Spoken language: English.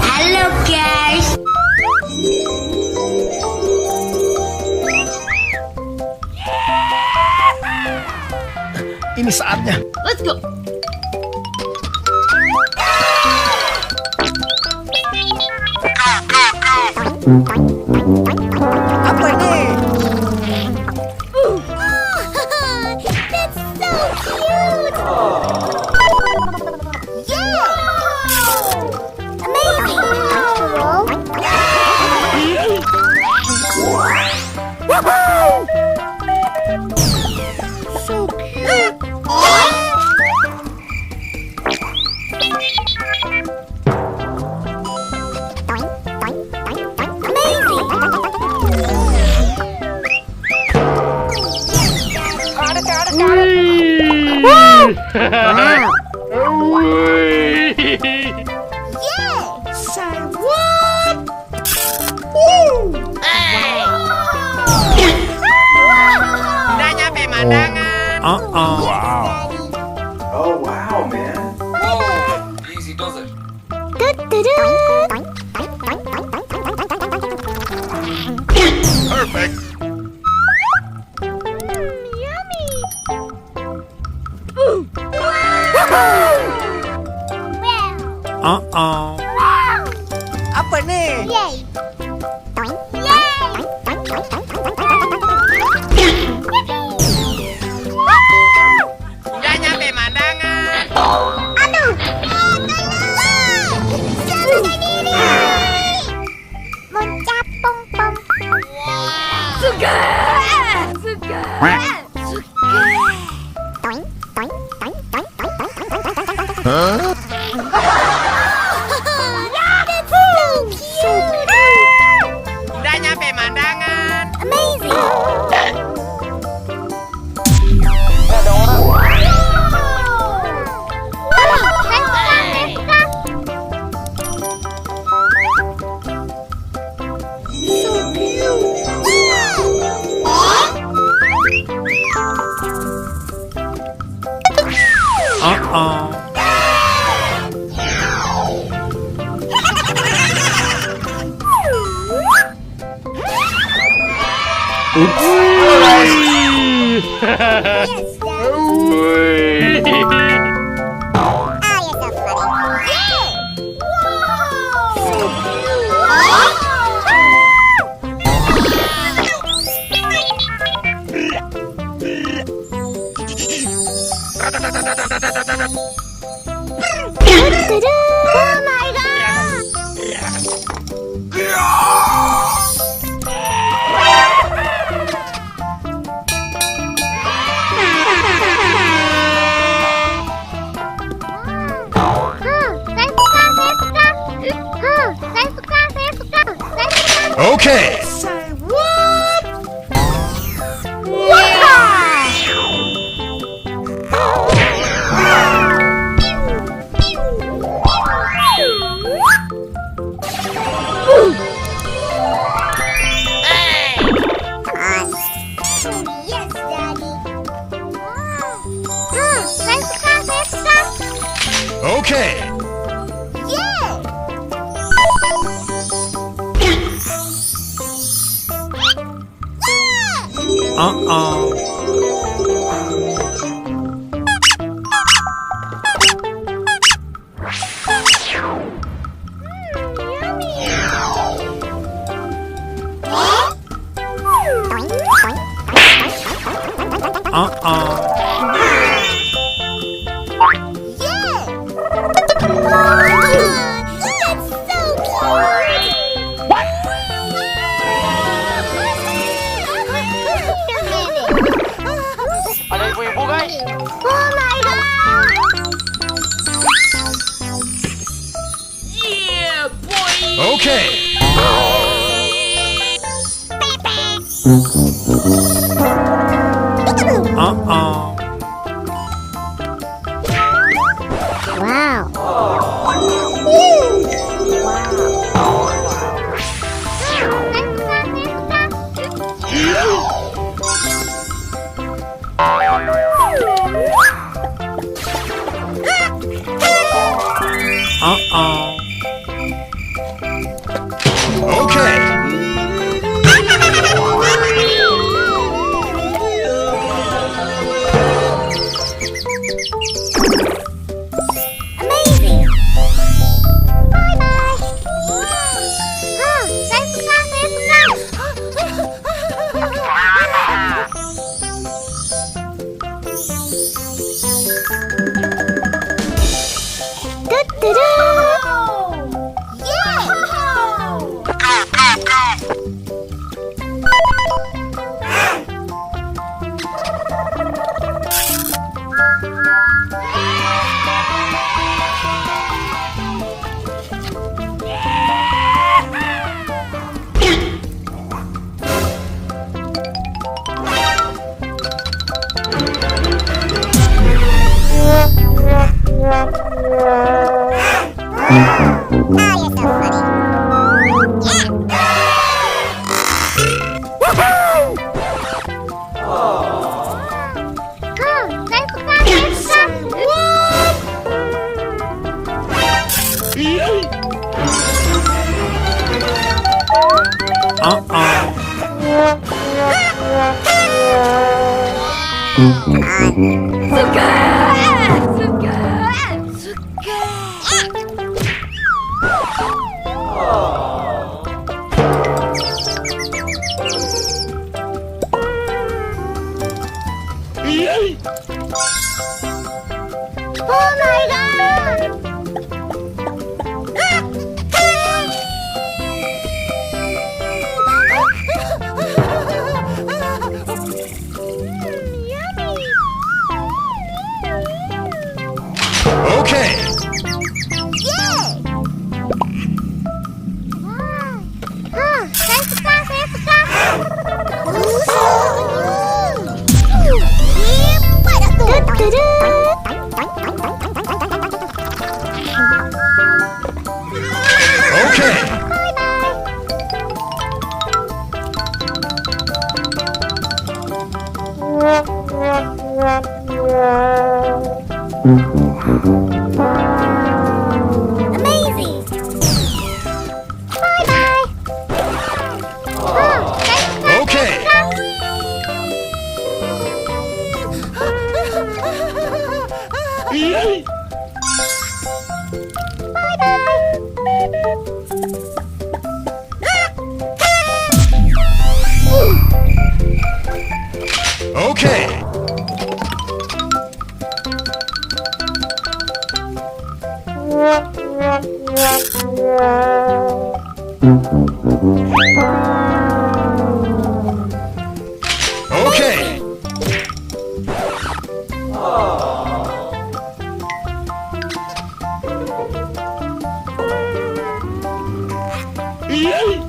Halo guys. Ini saatnya. Let's go. Apa ini? That's so cute. Yeah. Amazing. So cute. Wow. Say what? Woo! Udah nyampe mandangan. Wow. Oh wow, man. Easy does it. Perfect. Yummy. Apa nih? Yay. Udah nyampe mandangan. Aduh. Salah diri. Mencapung pong. Suka. Suka. Suka. That's so cute. Udah nyampe mandangan. Amazing. Yes, Oh my god! Okay. Say what? Yeah! Yes, Daddy. Saya suka. Okay. Yeah! That's so cute! What? Ada ibu-ibu guys. Oh my god! Yeah, boy. Okay. Wow. Uh-oh. Okay. Amazing! Bye-bye! Saya suka! Du-du-du! Yeah! Ah, you're so funny. Yeah! Woohoo! Saya suka! Uh-oh. Oh my god! Yummy! Okay. Yeah! Saya suka! Pada tuh! Okay. Amazing! Bye-bye! Okay. Okay. Okay. Yummy!